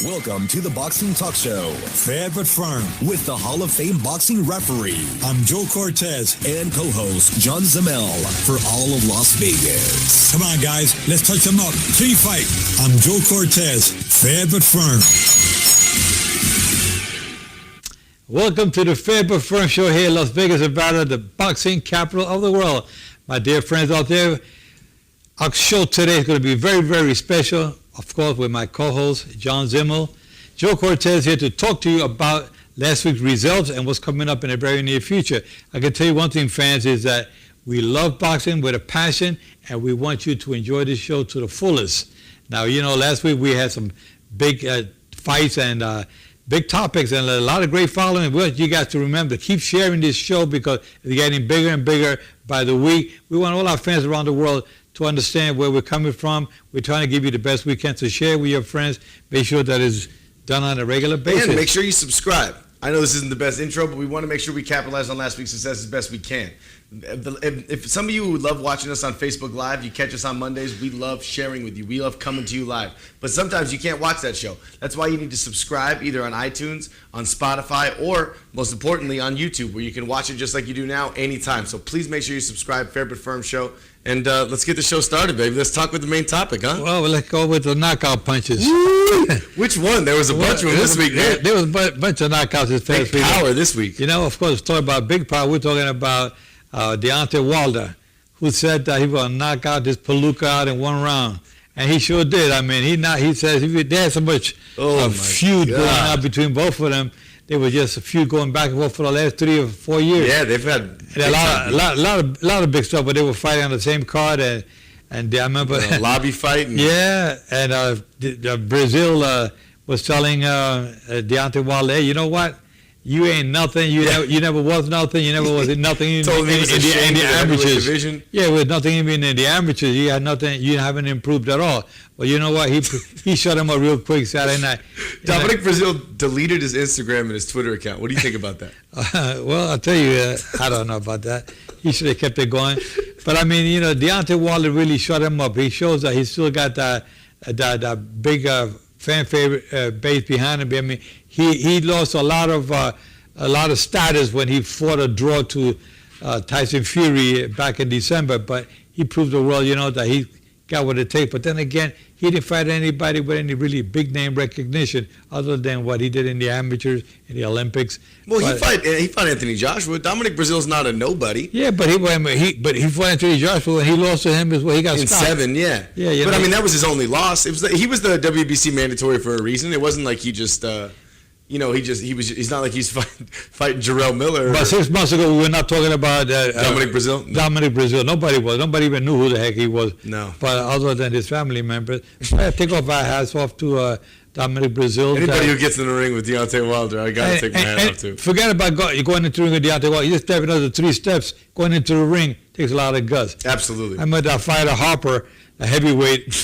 Welcome to the Boxing Talk Show, fair but firm, with the Hall of Fame boxing referee. I'm Joe Cortez and co-host John Zamel for all of Las Vegas. Come on, guys, let's touch them up. Free fight. I'm Joe Cortez, fair but firm. Welcome to the Fair but Firm Show here in Las Vegas, Nevada, the boxing capital of the world. My dear friends out there, our show today is going to be very, very special. Of course, with my co-host, John Zimmel. Joe Cortez here to talk to you about last week's results and what's coming up in the very near future. I can tell you one thing, fans, is that we love boxing with a passion, and we want you to enjoy this show to the fullest. Now, you know, last week we had some big fights and big topics and a lot of great following. We want you guys to remember to keep sharing this show because it's getting bigger and bigger by the week. We want all our fans around the world to understand where we're coming from. We're trying to give you the best we can to share with your friends. Make sure that it's done on a regular basis. And make sure you subscribe. I know this isn't the best intro, but we want to make sure we capitalize on last week's success as best we can. If some of you love watching us on Facebook Live, you catch us on Mondays, we love sharing with you. We love coming to you live. But sometimes you can't watch that show. That's why you need to subscribe either on iTunes, on Spotify, or most importantly on YouTube, where you can watch it just like you do now anytime. So please make sure you subscribe, Fair But Firm Show. And let's get the show started, baby. Let's talk with the main topic, huh? Well, let's go with the knockout punches. Woo! Which one? There was a bunch of them this week, man. There was a bunch of knockouts this past week. Big power this week. You know, of course, talking about big power, we're talking about Deontay Wilder, who said that he was going to knock out this Palooka out in one round. And he sure did. I mean, he says there's so much feud going on between both of them. There was just a feud going back and forth for the last 3 or 4 years. Yeah, they've had a lot of big stuff, but they were fighting on the same card. And I remember a lobby fight. Yeah, and Brazil was telling Deontay Wilder, hey, you know what? You ain't nothing. You never was nothing. You never was nothing in the amateurs. Division. Yeah, with nothing even in the amateurs. You had nothing. You haven't improved at all. Well, you know what? He shut him up real quick Saturday night. Dominic Brazil deleted his Instagram and his Twitter account. What do you think about that? Well, I'll tell you, I don't know about that. He should have kept it going. But I mean, you know, Deontay Wilder really shut him up. He shows that he's still got that big fan favorite base behind him. I mean, he lost a lot of status when he fought a draw to Tyson Fury back in December. But he proved the world, you know, that he got what it takes. But then again, he didn't fight anybody with any really big name recognition other than what he did in the amateurs, in the Olympics. Well, he fought Anthony Joshua. Dominic Brazil's not a nobody. Yeah, but he fought Anthony Joshua and he lost to him as well. He got in stopped. 7, yeah. Yeah, but I mean, that was his only loss. He was the WBC mandatory for a reason. It wasn't like he just. He's not like he's fighting Jarrell Miller. But 6 months ago, we were not talking about Dominic Brazil. No. Dominic Brazil. Nobody even knew who the heck he was. No. But other than his family members, I take off our hats off to Dominic Brazil. Anybody who gets in the ring with Deontay Wilder, I gotta take my hat off to. Forget about going into the ring with Deontay Wilder. You just step another 3 steps. Going into the ring takes a lot of guts. Absolutely. I met that fighter Harper, a heavyweight.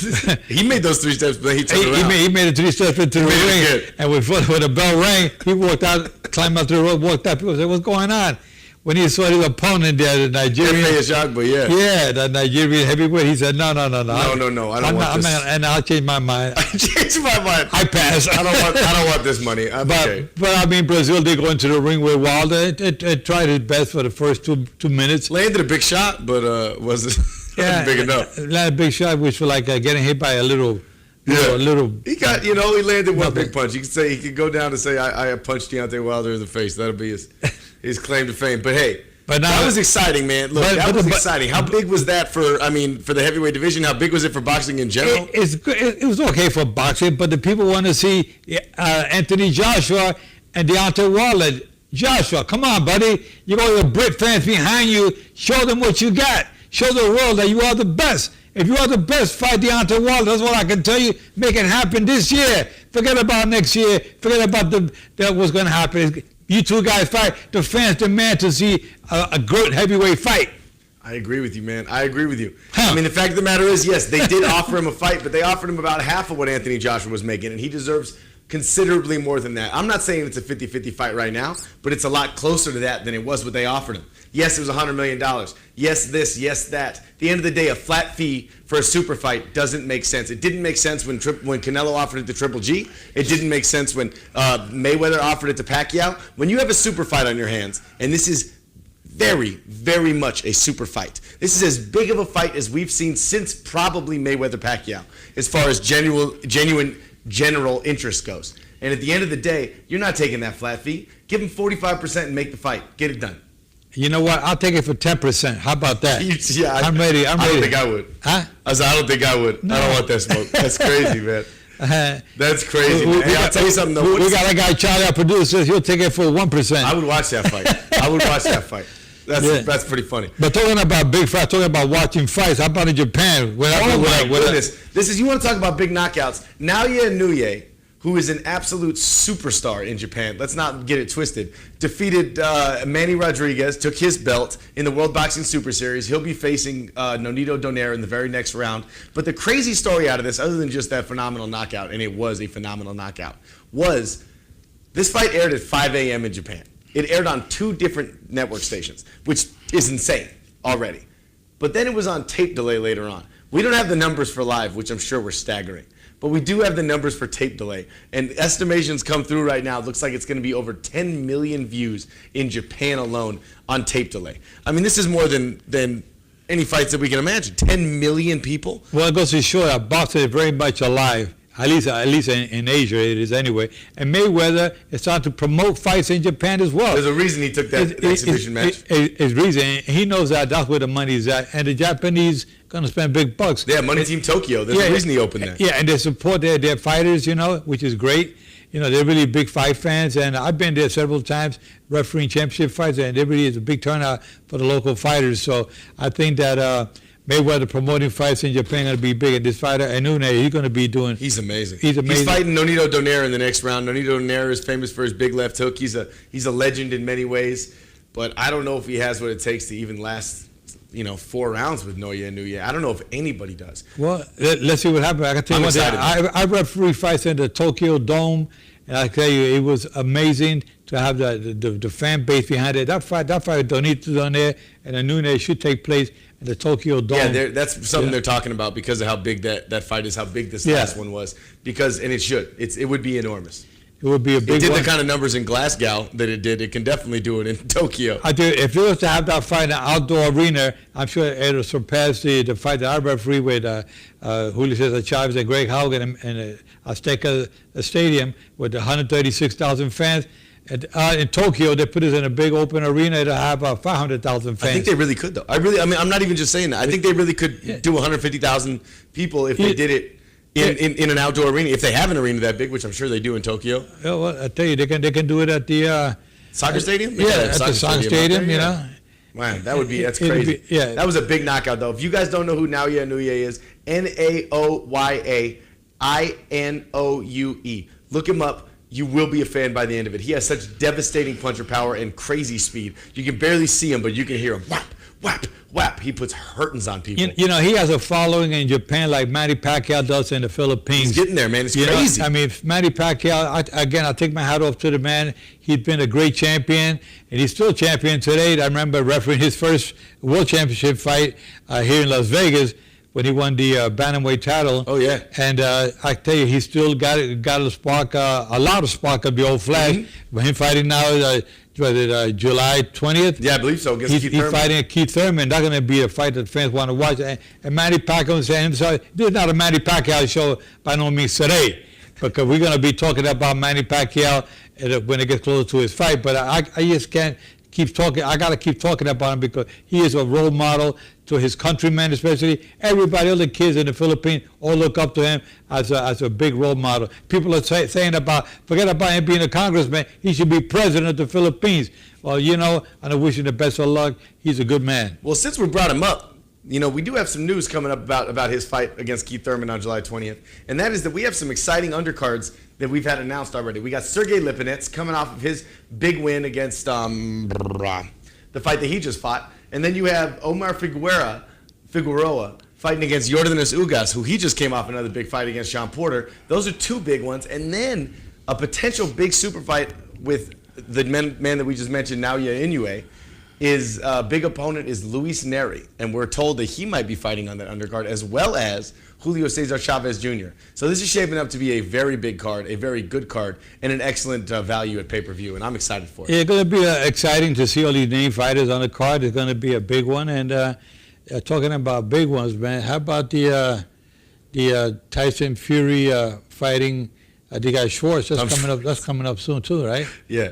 He made those 3 steps, but he turned around. He made it 3 steps into the ring, and when the bell rang, he walked out, climbed up to the rope, walked out. People said, "What's going on?" When he saw his opponent there, the Nigerian, the Nigerian heavyweight, he said, "No, I don't want this." And I'll change my mind. I changed my mind. I pass. I don't want this money. But I mean, Brazil did go into the ring with Wilder. It tried its best for the first 2 minutes. Landed a big shot, but wasn't big enough. Landed a big shot, which was like getting hit by a little. He got, he landed one big punch. He could go down and say, I punched Deontay Wilder in the face. That'll be his claim to fame. But hey, that was exciting, man. Look, that was exciting. How big was that for the heavyweight division? How big was it for boxing in general? It was okay for boxing, but the people want to see Anthony Joshua and Deontay Wilder. Joshua, come on, buddy. You got your Brit fans behind you. Show them what you got. Show the world that you are the best. If you are the best, fight Deontay Wilder. That's what I can tell you. Make it happen this year. Forget about next year. Forget about what's going to happen. You two guys fight. The fans demand to see a good heavyweight fight. I agree with you, man. I agree with you. I mean, the fact of the matter is, yes, they did offer him a fight, but they offered him about half of what Anthony Joshua was making, and he deserves considerably more than that. I'm not saying it's a 50-50 fight right now, but it's a lot closer to that than it was what they offered him. Yes, it was $100 million. Yes, this, yes, that. At the end of the day, a flat fee for a super fight doesn't make sense. It didn't make sense when Canelo offered it to Triple G. It didn't make sense when Mayweather offered it to Pacquiao. When you have a super fight on your hands, and this is very, very much a super fight. This is as big of a fight as we've seen since probably Mayweather-Pacquiao, as far as genuine general interest goes. And at the end of the day, you're not taking that flat fee. Give him 45% and make the fight. Get it done. You know what? I'll take it for 10%. How about that? Yeah, I'm ready. I don't think I would. Huh? I don't think I would. No. I don't want that smoke. That's crazy, man. That's crazy. Hey, I'll tell you something though. We got a guy, Charlie, our producer. He'll take it for 1%. I would watch that fight. I would watch that fight. That's pretty funny. But talking about big fights, talking about watching fights, how about in Japan? My goodness. This is, you want to talk about big knockouts. Naoya Inoue, who is an absolute superstar in Japan, let's not get it twisted, defeated Manny Rodriguez, took his belt in the World Boxing Super Series. He'll be facing Nonito Donaire in the very next round. But the crazy story out of this, other than just that phenomenal knockout, and it was a phenomenal knockout, was this fight aired at 5 a.m. in Japan. It aired on 2 different network stations, which is insane already. But then it was on tape delay later on. We don't have the numbers for live, which I'm sure were staggering. But we do have the numbers for tape delay. And estimations come through right now. It looks like it's going to be over 10 million views in Japan alone on tape delay. I mean, this is more than any fights that we can imagine. 10 million people? Well, it goes to show that boxing is very much alive. At least in Asia it is anyway. And Mayweather is starting to promote fights in Japan as well. There's a reason he took that exhibition match. His reason, he knows that's where the money is at. And the Japanese going to spend big bucks. Yeah, Money Team Tokyo. There's a reason he opened that. Yeah, and they support their fighters, which is great. They're really big fight fans. And I've been there several times refereeing championship fights, and there really is a big turnout for the local fighters. So I think that Mayweather promoting fights in Japan going to be big. And this fighter, Inoue, he's going to be doing. He's amazing. He's fighting Nonito Donaire in the next round. Nonito Donaire is famous for his big left hook. He's a legend in many ways, but I don't know if he has what it takes to even last 4 rounds with Naoya Inoue. I don't know if anybody does. Well, let's see what happens. I can tell you one thing. I referee fights in the Tokyo Dome, and I tell you, it was amazing to have the fan base behind it. That fight with Nonito Donaire and Inoue should take place in the Tokyo Dome. Yeah, that's something they're talking about because of how big that fight is, how big this last one was. And it would be enormous. It would be a big. It did the kind of numbers in Glasgow that it did. It can definitely do it in Tokyo. I do. If it was to have that fight in an outdoor arena, I'm sure it would surpass the fight that I referee with Julio César Chávez and Greg Haugen in Azteca Stadium with 136,000 fans. In Tokyo, they put us in a big open arena to have 500,000 fans. I think they really could, though. I'm not even just saying that. I think they really could do 150,000 people if they did it in an outdoor arena. If they have an arena that big, which I'm sure they do in Tokyo. Yeah, well, I tell you, they can do it at the soccer stadium. Yeah, at the soccer stadium. Man, that's crazy. That was a big knockout, though. If you guys don't know who Naoya Inoue is, Naoyainoue. Look him up. You will be a fan by the end of it. He has such devastating puncher power and crazy speed. You can barely see him, but you can hear him. Whap, whap, whap. He puts hurtings on people. He has a following in Japan like Manny Pacquiao does in the Philippines. He's getting there, man. It's crazy. Manny Pacquiao, I take my hat off to the man. He's been a great champion, and he's still champion today. I remember refereeing his first World Championship fight here in Las Vegas when he won the bantamweight title. Oh, yeah. And I tell you, he still got a spark, a lot of spark of the old flash. Mm-hmm. When him fighting now, July 20th? Yeah, I believe so. Against Keith Thurman. He's fighting Keith Thurman. That's going to be a fight that fans want to watch. And Manny Pacquiao is saying, this is not a Manny Pacquiao show by no means today, because we're going to be talking about Manny Pacquiao when it gets closer to his fight. But I just can't keep talking. I got to keep talking about him because he is a role model to his countrymen, especially everybody, all the kids in the Philippines, all look up to him as a big role model. People are saying forget about him being a congressman, he should be president of the Philippines. Well, and I wish him the best of luck. He's a good man. Well, since we brought him up, we do have some news coming up about his fight against Keith Thurman on July 20th, and that is that we have some exciting undercards that we've had announced already. We got Sergey Lipinets coming off of his big win against the fight that he just fought. And then you have Omar Figueroa fighting against Yordanis Ugas, who he just came off another big fight against Sean Porter. Those are 2 big ones. And then a potential big super fight with the man that we just mentioned, Naoya Inoue. His big opponent is Luis Neri, and we're told that he might be fighting on that undercard, as well as Julio César Chávez Jr. So this is shaping up to be a very big card, a very good card, and an excellent value at pay-per-view, and I'm excited for it. It's going to be exciting to see all these name fighters on the card. It's going to be a big one, and talking about big ones, man, how about the Tyson Fury fighting the guy Schwartz? That's coming up soon too, right? Yeah.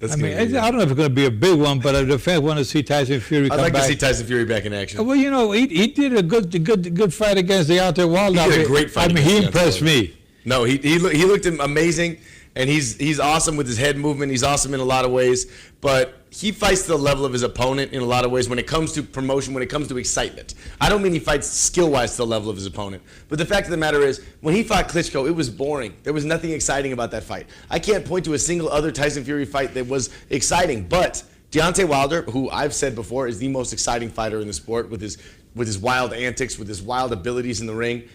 I mean, I don't know if it's going to be a big one, but the fans want to see Tyson Fury come back. I'd like to see Tyson Fury back in action. Well, you know, he did a good fight against Deontay Wilder. He did a great fight. I mean, he impressed me. No, he looked amazing, and he's awesome with his head movement. He's awesome in a lot of ways, but he fights to the level of his opponent in a lot of ways when it comes to promotion, when it comes to excitement. I don't mean he fights skill-wise to the level of his opponent, but the fact of the matter is, when he fought Klitschko, it was boring. There was nothing exciting about that fight. I can't point to a single other Tyson Fury fight that was exciting, but Deontay Wilder, who I've said before is the most exciting fighter in the sport with his wild antics, with his wild abilities in the ring,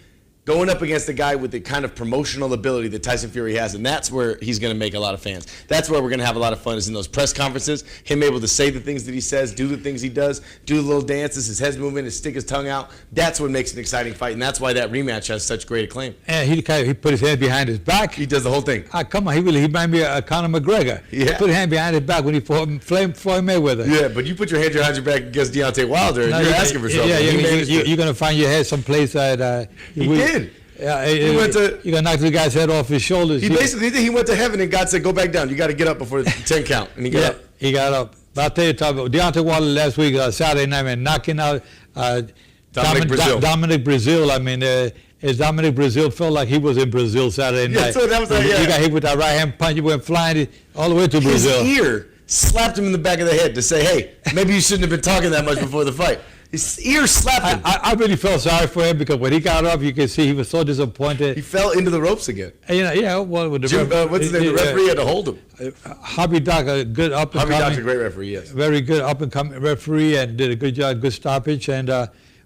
going up against a guy with the kind of promotional ability that Tyson Fury has, and that's where he's going to make a lot of fans. That's where we're going to have a lot of fun, is in those press conferences, him able to say the things that he says, do the things he does, do the little dances, his head movement, his stick his tongue out. That's what makes an exciting fight, and that's why that rematch has such great acclaim. And he put his hand behind his back. He does the whole thing. Come on, he reminded me of Conor McGregor. Yeah. He put his hand behind his back when he fought Floyd Mayweather. Yeah, but you put your hand behind your back against Deontay Wilder, and you're asking for trouble. Yeah, you're going to find your head someplace that... he did. Yeah, he went to. You got to knock the guy's head off his shoulders. He basically did. He went to heaven, and God said, "Go back down. You got to get up before the 10 count." And he got up. He got up. But I'll tell you, Deontay Wilder last week, Saturday night, man, knocking out Dominic Brazil. I mean, Dominic Brazil felt like he was in Brazil Saturday night. So that was like, He got hit with that right hand punch. He went flying all the way to Brazil. His ear slapped him in the back of the head to say, "Hey, maybe you shouldn't have been talking that much before the fight." His ear slapped him. I really felt sorry for him because when he got up, you could see he was so disappointed. He fell into the ropes again. And, well, with the what's his name? The referee had to hold him. Hobby Doc, a good up and coming. Hobby Doc's a great referee, yes. Very good up and coming referee, and did a good job, good stoppage. And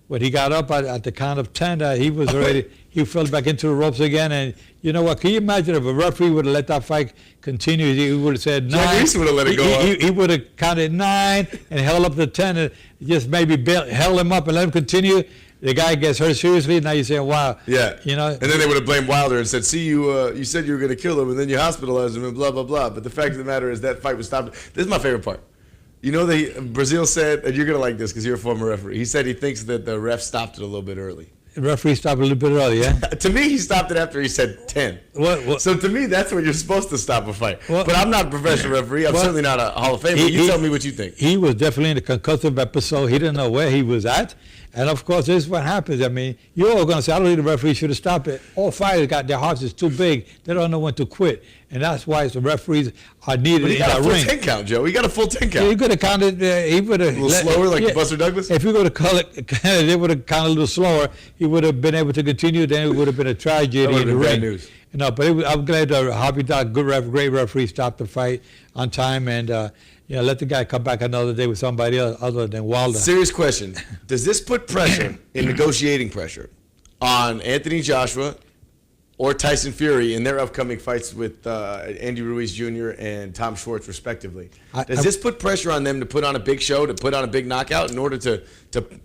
when he got up at the count of 10, he was ready. He fell back into the ropes again. And you know what? Can you imagine if a referee would have let that fight continue? He would have said 9. Jack Reese would have let it go on. He would have counted 9 and held up to 10 and just maybe held him up and let him continue. The guy gets hurt seriously. Now you're saying, wow. Yeah. You know. And then they would have blamed Wilder and said, "See, you said you were going to kill him, and then you hospitalized him, and blah, blah, blah." But the fact of the matter is that fight was stopped. This is my favorite part. You know, Brazil said, and you're going to like this because you're a former referee, he said he thinks that the ref stopped it a little bit early. The referee stopped a little bit early, yeah? To me, he stopped it after he said 10. What? So to me, that's when you're supposed to stop a fight. What? But I'm not a professional referee. I'm certainly not a Hall of Famer. You tell me what you think. He was definitely in the concussive episode. He didn't know where he was at. And, of course, this is what happens. I mean, you're all going to say, I don't think the referee should have stopped it. All fighters got their hearts is too big. They don't know when to quit. And that's why the referees are needed in that ring. He got a full 10 count, Joe. He got a full 10 count. Yeah, he could have counted. He would have a little slower, like Buster Douglas? If he would have called it, they would have counted a little slower. He would have been able to continue. Then it would have been a tragedy in the ring. Bad news. But I'm glad Hobby Doc, great referee, stopped the fight on time and let the guy come back another day with somebody else other than Wilder. Serious question. Does this put pressure, in negotiating pressure, on Anthony Joshua or Tyson Fury in their upcoming fights with Andy Ruiz Jr. and Tom Schwartz, respectively? Does this put pressure on them to put on a big show, to put on a big knockout in order to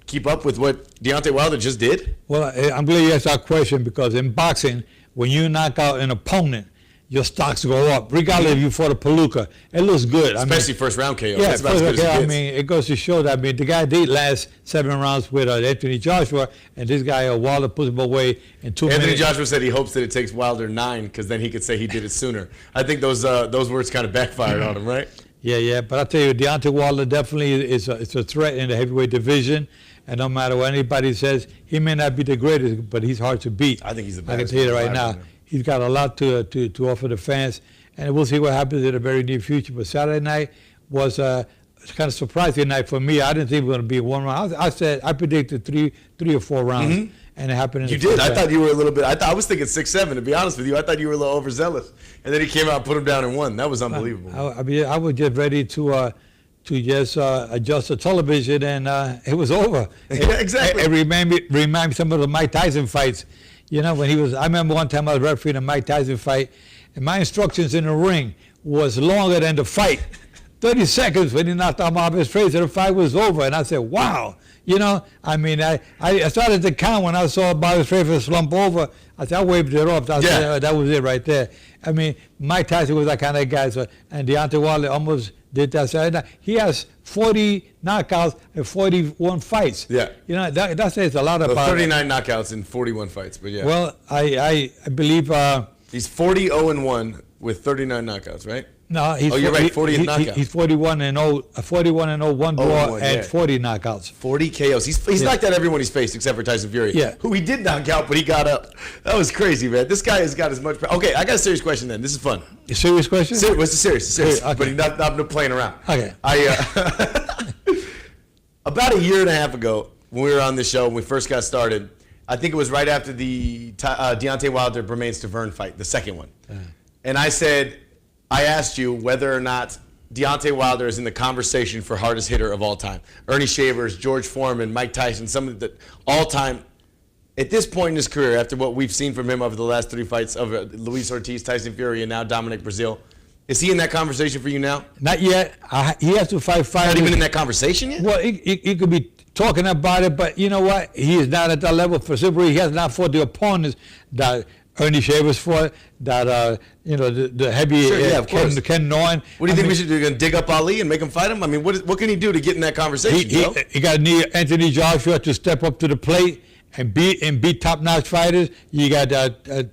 keep up with what Deontay Wilder just did? Well, I'm glad you asked that question because in boxing, when you knock out an opponent, your stocks go up, regardless if you fought a palooka. It looks good. Especially first round KO. Yeah, that's about as good as it gets. I mean, it goes to show that. I mean, the guy did last 7 rounds with Anthony Joshua, and this guy Wilder put him away in 2 minutes. Anthony Joshua said he hopes that it takes Wilder 9 because then he could say he did it sooner. I think those words kind of backfired on him, right? Yeah. But I tell you, Deontay Wilder definitely is a threat in the heavyweight division. And no matter what anybody says, he may not be the greatest, but he's hard to beat. I think he's the best. I can tell you that right now. He's got a lot to offer the fans, and we'll see what happens in the very near future. But Saturday night was kind of surprising night for me. I didn't think it was going to be 1 round. I predicted three or 4 rounds, and it happened. You did. I thought you were a little bit. I was thinking 6-7. To be honest with you, I thought you were a little overzealous, and then he came out and put him down and won. That was unbelievable. I mean, I was just ready to just adjust the television, and it was over. Exactly. It reminded me some of the Mike Tyson fights. You know, when he was, I remember one time I was refereeing a Mike Tyson fight, and my instructions in the ring was longer than the fight. 30 seconds when he knocked out Muhammad's face and the fight was over. And I said, wow. You know, I mean, I started to count when I saw Bobby Fraser slump over. I said, I waved it off. I said, that was it right there. I mean, Mike Tyson was that kind of guy. So, and Deontay Wilder almost did that. So he has 40 knockouts and 41 fights. Yeah. You know, that says a lot about 39 knockouts in 41 fights, but yeah. Well, I believe... he's 40-0-1 with 39 knockouts, right? No, he's you're right, 40th knockout. He's 41-0, one draw, and 40 knockouts. 40 KOs. He's knocked out everyone he's faced except for Tyson Fury, who he did knock out, but he got up. That was crazy, man. This guy has got as much... Okay, I got a serious question then. This is fun. A serious question? What's the serious? Okay. But he's not playing around. Okay. About a year and a half ago, when we were on this show, when we first got started, I think it was right after the Deontay Wilder-Bermane-Stavern fight, the second one. And I asked you whether or not Deontay Wilder is in the conversation for hardest hitter of all time. Earnie Shavers, George Foreman, Mike Tyson, some of the all-time. At this point in his career, after what we've seen from him over the last 3 fights of Luis Ortiz, Tyson Fury, and now Dominic Breazeale, is he in that conversation for you now? Not yet. He has to fight fighters. Not even in that conversation yet? Well, he could be talking about it, but you know what? He is not at that level for Super. He has not fought the opponents that Earnie Shavers fought, that the heavy Ken Norton. What do you think we should do? Gonna dig up Ali and make him fight him? I mean, what can he do to get in that conversation? He got to need Anthony Joshua to step up to the plate and beat top-notch fighters. You got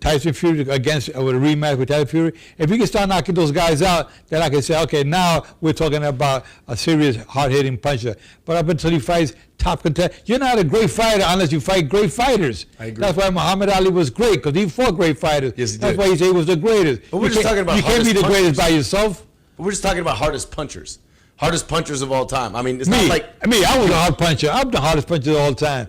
Tyson Fury against with a rematch with Tyson Fury. If he can start knocking those guys out, then I can say, okay, now we're talking about a serious hard-hitting puncher. But up until he fights top contender, you're not a great fighter unless you fight great fighters. I agree. That's why Muhammad Ali was great, because he fought great fighters. Yes, he did. That's why he said he was the greatest. But we're just talking about you can't be the greatest by yourself. But we're just talking about hardest punchers. Hardest punchers of all time. I mean, it's not like... I was a hard puncher. I'm the hardest puncher of all time.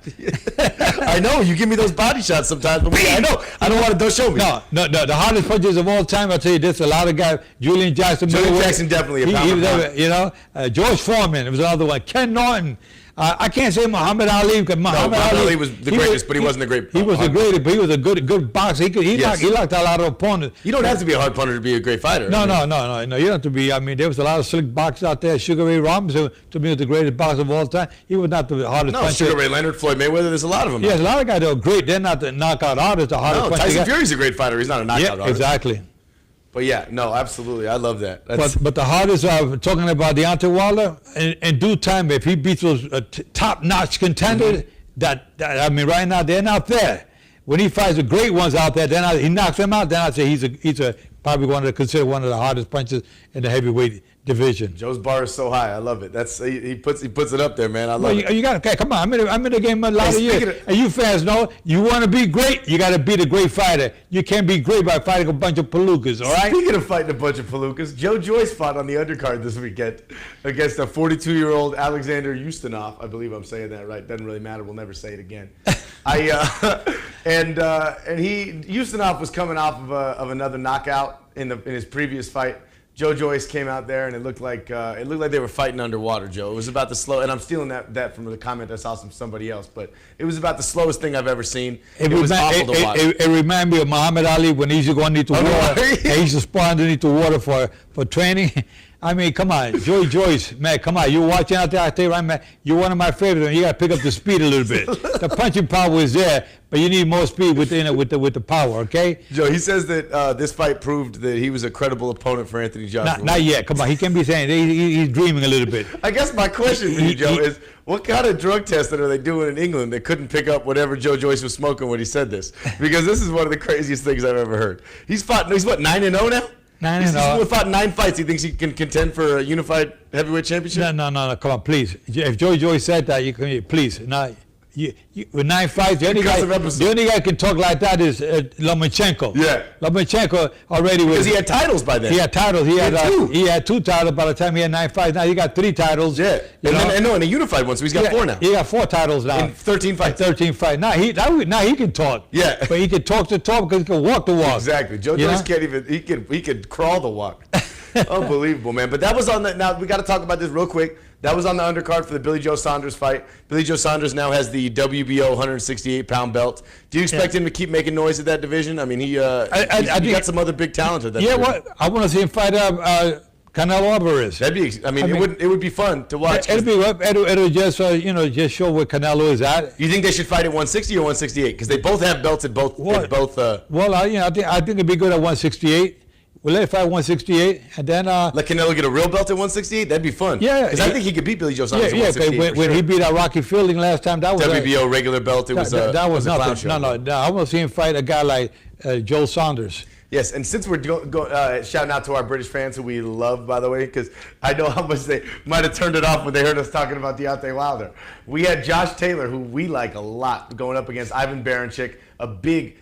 I know. You give me those body shots sometimes, but I know. I don't want to... Don't show me. No. The hardest punchers of all time, I'll tell you this, a lot of guys, Julian Jackson, definitely a pound. George Foreman, it was another one. Ken Norton. I can't say Muhammad Ali, because Muhammad Ali was the greatest, but he wasn't the great. He was the greatest, but he was a good boxer. He knocked out a lot of opponents. You don't have to be a hard puncher to be a great fighter. No. You don't have to be. I mean, there was a lot of slick boxers out there. Sugar Ray Robinson, to me, was the greatest boxer of all time. He was not the hardest puncher. Sugar Ray Leonard, Floyd Mayweather. There's a lot of them. Yes, a lot of guys that are great. They're not the knockout artists. The hardest puncher. Tyson Fury's a great fighter. He's not a knockout artist. Exactly. But yeah, no, absolutely. I love that. But the hardest, talking about Deontay Wilder, in due time, if he beats those top-notch contenders, I mean, right now, they're not there. When he fights the great ones out there, then he knocks them out, then I say he's probably considered one of the hardest punchers in the heavyweight division. Joe's bar is so high. I love it. He puts it up there, man. I love it. You got to come on. I'm in the game a lot of years, and you fans know you want to be great. You got to be the great fighter. You can't be great by fighting a bunch of palookas. All right. Speaking of fighting a bunch of palookas, Joe Joyce fought on the undercard this weekend against a 42-year-old Alexander Ustinov. I believe I'm saying that right. Doesn't really matter. We'll never say it again. Ustinov was coming off of another knockout in his previous fight. Joe Joyce came out there, and it looked like they were fighting underwater, Joe. It was about the slow, and I'm stealing that from the comment I saw from somebody else, but it was about the slowest thing I've ever seen. It was awful to watch. It reminded me of Muhammad Ali when he used to go underneath the water. He used to spawn underneath the water for training. I mean, come on, Joe Joyce, man, come on. You're watching out there, I tell you right, man, you're one of my favorites, and you got to pick up the speed a little bit. The punching power is there, but you need more speed with the power, okay? Joe, he says that this fight proved that he was a credible opponent for Anthony Joshua. Not yet. Come on, he can't be saying he's dreaming a little bit. I guess my question for you, Joe, is what kind of drug testing are they doing in England that couldn't pick up whatever Joe Joyce was smoking when he said this? Because this is one of the craziest things I've ever heard. He's what, 9-0 now? 9-0. He's fought 9 fights. He thinks he can contend for a unified heavyweight championship? No. Come on, please. If Joe Joyce said that, you can please. Now, with 9 fights, the only guy who can talk like that is Lomachenko. Yeah. Lomachenko already was. Because he had titles by then. He had titles. He had 2 titles by the time he had 9 fights. Now he got 3 titles. Yeah. And a unified one, so he's got 4 now. He got 4 titles now. In 13 fights. 13 fights. Now he can talk. Yeah. But he can talk the talk because he can walk the walk. Exactly. Joe Joyce can't even, he could crawl the walk. Unbelievable, man. But that was on the. Now we got to talk about this real quick. That was on the undercard for the Billy Joe Saunders fight. Billy Joe Saunders now has the WBO 168-pound belt. Do you expect him to keep making noise at that division? I mean, he got some other big talent at that division. Yeah, I want to see him fight Canelo Alvarez. That'd be. I mean, it would be fun to watch. It'll just just show where Canelo is at. You think they should fight at 160 or 168? Because they both have belts at both. Well, I think it'd be good at 168. We'll let it fight 168, and then let Canelo get a real belt at 168. That'd be fun. Yeah, because I think he could beat Billy Joe Saunders at 168. When he beat Rocky Fielding last time, that was WBO regular belt. It was that was a clown nothing. show. No. I want to see him fight a guy like Joe Saunders. Yes, and since we're shouting out to our British fans who we love, by the way, because I know how much they might have turned it off when they heard us talking about Deontay Wilder. We had Josh Taylor, who we like a lot, going up against Ivan Baranchyk, a big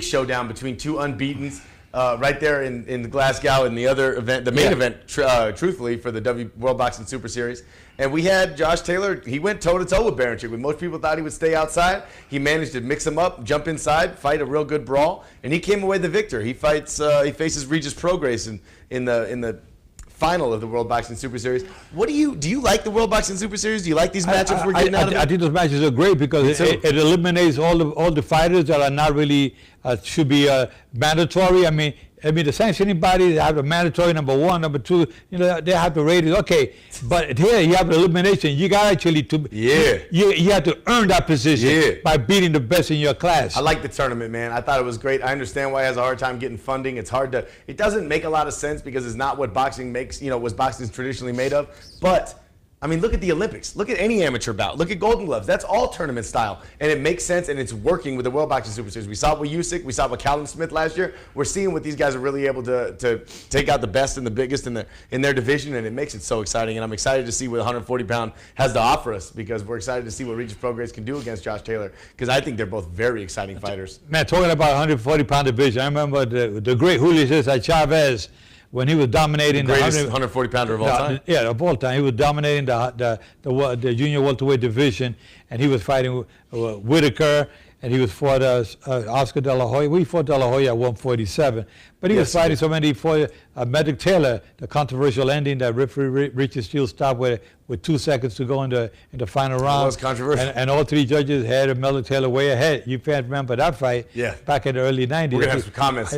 showdown between two unbeatens. Right there in Glasgow in the other event, the main event, truthfully, for the World Boxing Super Series. And we had Josh Taylor. He went toe-to-toe with Baranchyk. When most people thought he would stay outside, he managed to mix him up, jump inside, fight a real good brawl, and he came away the victor. He faces Regis Prograis in the final of the World Boxing Super Series. Do you like the World Boxing Super Series? Do you like these matchups we're getting out of it? I think those matches are great because it eliminates all the fighters that are not really should be mandatory. I mean, the sanctioning body, they have the mandatory number 1, number 2. They have the ratings. Okay, but here you have the elimination. You got actually to you have to earn that position by beating the best in your class. I like the tournament, man. I thought it was great. I understand why he has a hard time getting funding. It doesn't make a lot of sense because it's not what boxing makes. What boxing's traditionally made of. But I mean, look at the Olympics. Look at any amateur bout. Look at Golden Gloves. That's all tournament style. And it makes sense, and it's working with the World Boxing Super Series. We saw it with Usyk. We saw it with Callum Smith last year. We're seeing what these guys are really able to take out the best and the biggest in their division, and it makes it so exciting. And I'm excited to see what 140-pound has to offer us because we're excited to see what Regis Prograis can do against Josh Taylor because I think they're both very exciting fighters. Man, talking about 140-pound division, I remember the great Julio César Chávez, when he was dominating the greatest 140-pounder of all time. Yeah, of all time. He was dominating the junior welterweight division, and he was fighting Whitaker, and he was fought Oscar De La Hoya. We fought De La Hoya at 147, but he was fighting so many. He fought Medic Taylor, the controversial ending that referee Richard Steele stopped with 2 seconds to go in the final round. That was controversial. And all 3 judges had Medic Taylor way ahead. You can't remember that fight back in the early 90s. We're going to have some comments.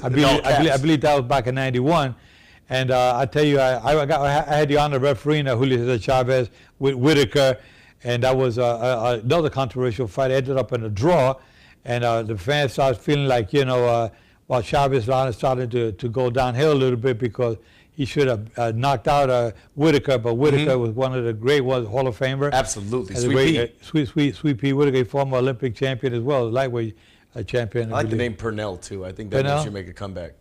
I believe that was back in 91. And I tell you, I had the honor of refereeing Julio César Chávez with Whitaker, and that was another controversial fight. It ended up in a draw, and the fans started feeling like, while Chávez started to go downhill a little bit because he should have knocked out Whitaker, but Whitaker was one of the great ones, Hall of Famer. Absolutely, Sweet Pea Whitaker, former Olympic champion as well, lightweight champion. I like the name Purnell too. I think that should make a comeback.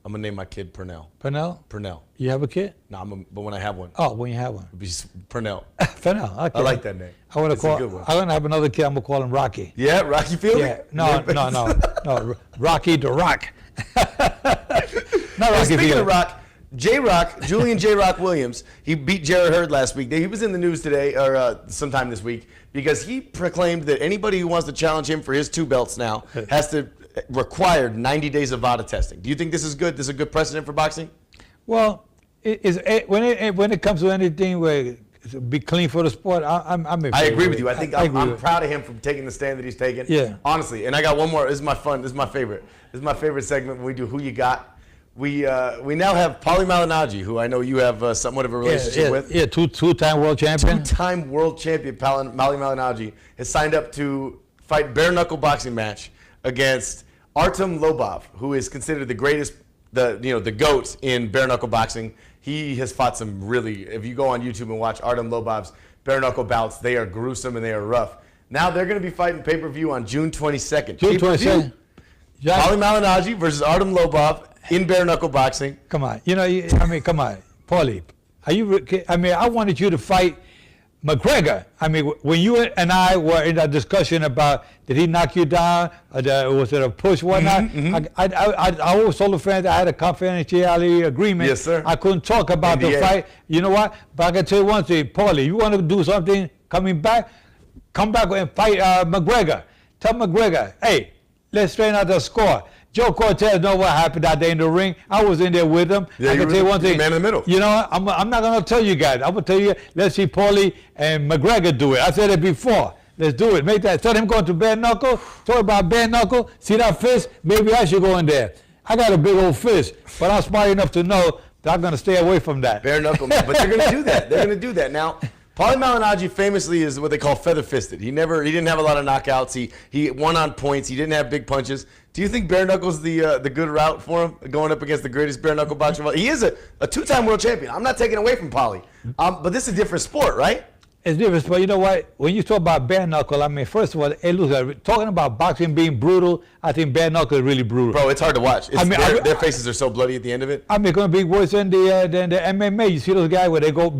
I'm gonna name my kid Purnell. Purnell? Purnell. You have a kid? No, but when I have one. Oh, when you have one. It'll be Purnell. Purnell. Okay. I like that name. I'm gonna have another kid. I'm gonna call him Rocky. Yeah, Rocky Fielding. Yeah. No. Rocky the Rock. Not Rocky Speaking Fielding. of Rock, Julian J. Rock Williams, he beat Jarrett Hurd last week. He was in the news today, or sometime this week, because he proclaimed that anybody who wants to challenge him for his 2 belts now has to required 90 days of VADA testing. Do you think this is good? This is a good precedent for boxing? Well, when it comes to anything where be clean for the sport, I agree with you. I think I'm proud of him for taking the stand that he's taken. Yeah. Honestly, and I got one more. This is my fun. This is my favorite. This is my favorite segment when we do Who You Got. We now have Paulie Malignaggi, who I know you have somewhat of a relationship with. Yeah, two-time world champion. Two-time world champion Paulie Malignaggi has signed up to fight bare knuckle boxing match against Artem Lobov, who is considered the greatest, the GOAT in bare knuckle boxing. He has fought some really, if you go on YouTube and watch Artem Lobov's bare knuckle bouts, they are gruesome and they are rough. Now they're going to be fighting pay-per-view on June 22nd. June 22nd. Paulie Malignaggi versus Artem Lobov in bare knuckle boxing. Come on. Come on. Paulie, I wanted you to fight McGregor. When you and I were in that discussion about did he knock you down, was it a push, whatnot, I always told the fans I had a confidentiality agreement. Yes, sir. I couldn't talk about the fight. You know what? But I can tell you one thing, Paulie, you want to do something coming back, come back and fight McGregor. Tell McGregor, hey, let's straighten out the score. Joe Cortez know what happened out there in the ring. I was in there with him. Yeah, I can tell you one thing. Man in the middle. You know, I'm not going to tell you guys. I'm going to tell you, let's see Paulie and McGregor do it. I said it before. Let's do it. Make that. Tell him going to bare knuckle. Talk about bare knuckle. See that fist? Maybe I should go in there. I got a big old fist, but I'm smart enough to know that I'm going to stay away from that. Bare knuckle, man. But they're going to do that. They're going to do that. Now, Paulie Malignaggi famously is what they call feather-fisted. He didn't have a lot of knockouts. He won on points. He didn't have big punches. Do you think bare knuckle's the good route for him, going up against the greatest bare knuckle boxer of all? He is a two-time world champion. I'm not taking away from Paulie. But this is a different sport, right? It's different, but you know what? When you talk about bare knuckle, I mean, first of all, hey, look, talking about boxing being brutal, I think bare knuckle is really brutal. Bro, it's hard to watch. Their faces are so bloody at the end of it. I mean, it's going to be worse than the MMA. You see those guys where they got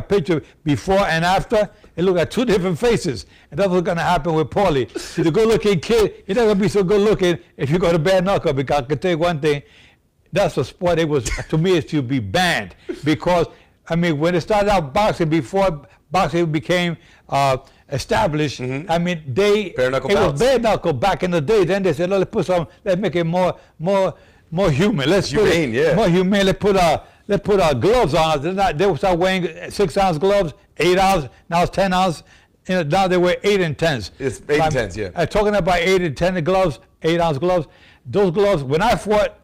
picture before and after. It look like two different faces. And that's what's going to happen with Paulie. He's a good-looking kid. He's not going to be so good-looking if you go to bare knuckle, because I can tell you one thing. That's a sport to me, it should be banned. Because, I mean, when it started out boxing, before boxing became established, I mean, bare knuckle bouts. Was bare knuckle back in the day. Then they said, let's make it more human. Let's more humane. Let's put gloves on. They start wearing 6-ounce gloves, 8 ounce. Now it's 10 ounce. You know, now they wear 8 and 10s. It's 8 and 10s, yeah. Talking about 8 and 10 gloves, 8-ounce gloves. Those gloves. When I fought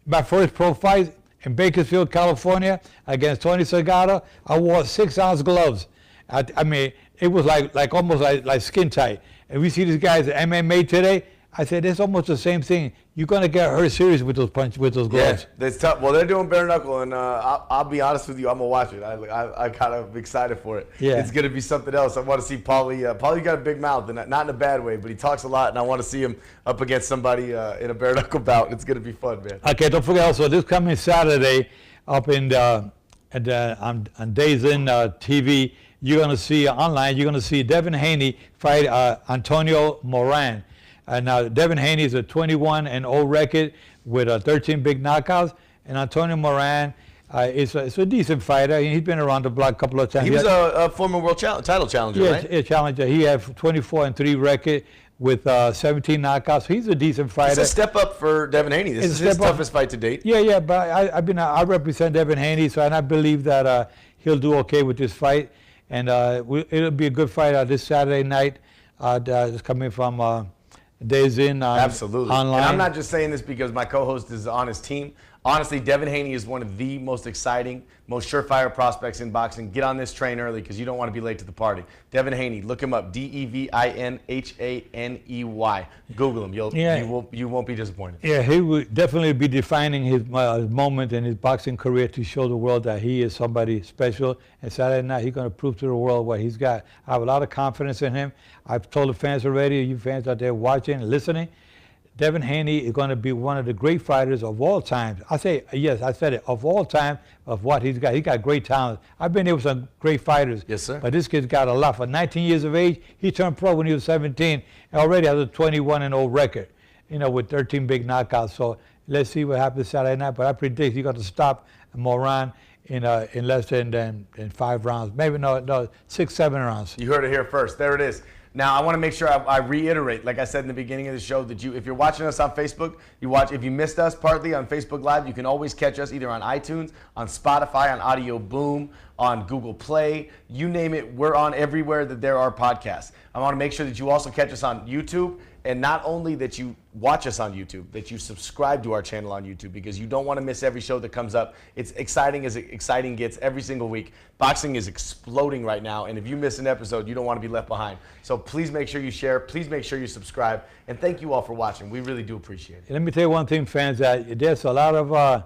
my first pro fight in Bakersfield, California, against Tony Segata, I wore 6-ounce gloves. I mean, it was like almost like skin tight. And we see these guys at MMA today. I said, it's almost the same thing. You're gonna get hurt serious with those gloves. Yeah, it's tough. Well, they're doing bare knuckle, and I'll be honest with you, I'm gonna watch it. I kind of excited for it. Yeah. It's gonna be something else. I want to see Paulie. Paulie got a big mouth, and not in a bad way, but he talks a lot, and I want to see him up against somebody in a bare knuckle bout. It's gonna be fun, man. Okay, don't forget also this coming Saturday, up in on Days In TV, you're gonna see online. You're gonna see Devin Haney fight Antonio Moran. Now, Devin Haney is a 21-0 record with 13 big knockouts, and Antonio Moran is a decent fighter. He's been around the block a couple of times. He was a former world title challenger, right? Yeah, challenger. He has 24-3 record with 17 knockouts. He's a decent fighter. It's a step up for Devin Haney. This is his toughest fight to date. Yeah, but I represent Devin Haney, so and I believe that he'll do okay with this fight, and it'll be a good fight this Saturday night. It's coming from Days In Absolutely. Online. And I'm not just saying this because my co-host is on his team. Honestly, Devin Haney is one of the most exciting, most surefire prospects in boxing. Get on this train early because you don't want to be late to the party. Devin Haney, look him up. DevinHaney. Google him. You won't be disappointed. Yeah, he will definitely be defining his moment in his boxing career to show the world that he is somebody special. And Saturday night, he's going to prove to the world what he's got. I have a lot of confidence in him. I've told the fans already, you fans out there watching and listening, Devin Haney is going to be one of the great fighters of all time. I said it, of all time, of what he's got. He got great talent. I've been there with some great fighters. Yes, sir. But this kid's got a lot. For 19 years of age, he turned pro when he was 17 and already has a 21-0 record, with 13 big knockouts. So let's see what happens Saturday night. But I predict he's going to stop Moran in less than 5 rounds. Maybe no 6, 7 rounds. You heard it here first. There it is. Now, I want to make sure I reiterate, like I said in the beginning of the show, that if you're watching us on Facebook, if you missed us partly on Facebook Live, you can always catch us either on iTunes, on Spotify, on Audio Boom, on Google Play, you name it, we're on everywhere that there are podcasts. I want to make sure that you also catch us on YouTube, and not only that you watch us on YouTube, that you subscribe to our channel on YouTube, because you don't want to miss every show that comes up. It's exciting as exciting gets every single week. Boxing is exploding right now, and if you miss an episode, you don't want to be left behind. So please make sure you share, please make sure you subscribe, and thank you all for watching. We really do appreciate it. Let me tell you one thing, fans, that there's a lot of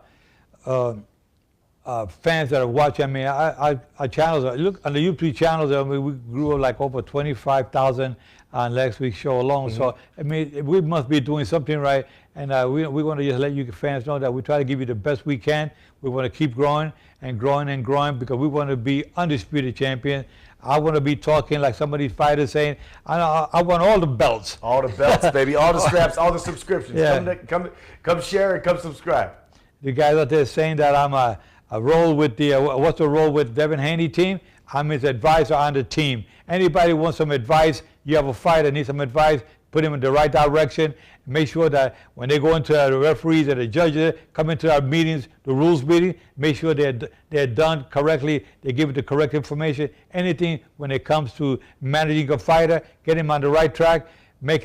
fans that are watching. I mean, our channels, look on the YouTube channels, I mean, we grew like over 25,000 on last week's show alone. Mm-hmm. So, I mean, we must be doing something right. And we want to just let you fans know that we try to give you the best we can. We want to keep growing and growing and growing because we want to be undisputed champion. I want to be talking like some of these fighters saying, I want all the belts. All the belts, baby. All the straps, all the subscriptions. Yeah. Come share and come subscribe. The guys out there saying that I'm a role with the, what's the role with Devin Haney team? I'm his advisor on the team. Anybody wants some advice, you have a fighter, need some advice, put them in the right direction. Make sure that when they go into the referees and the judges, come into our meetings, the rules meeting, make sure they're done correctly. They give the correct information. Anything when it comes to managing a fighter, get him on the right track, make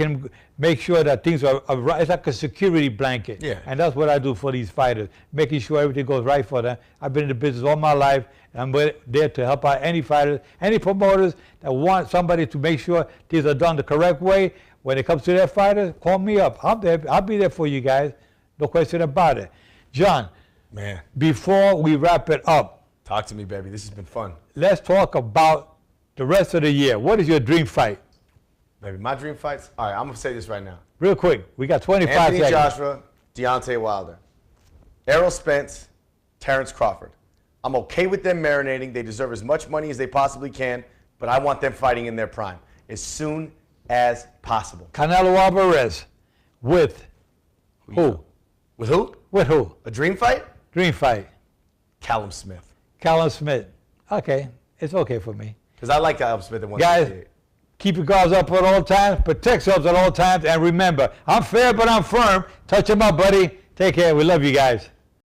sure that things are right. It's like a security blanket. Yeah. And that's what I do for these fighters, making sure everything goes right for them. I've been in the business all my life, and I'm there to help out any fighters, any promoters that want somebody to make sure things are done the correct way. When it comes to their fighters, call me up. I'm there. I'll be there for you guys. No question about it. John, man, before we wrap it up, talk to me, baby. This has been fun. Let's talk about the rest of the year. What is your dream fight? Baby, my dream fights? All right, I'm going to say this right now. Real quick. We got 25 Anthony seconds. Joshua, Deontay Wilder. Errol Spence, Terrence Crawford. I'm okay with them marinating. They deserve as much money as they possibly can, but I want them fighting in their prime as soon as possible. Canelo Alvarez with who? With who? With who? A dream fight? Dream fight. Callum Smith. Callum Smith. Okay. It's okay for me. Because I like Callum Smith at 168. Guys, keep your guards up at all times. Protect yourselves at all times. And remember, I'm fair, but I'm firm. Touch him up, buddy. Take care. We love you guys.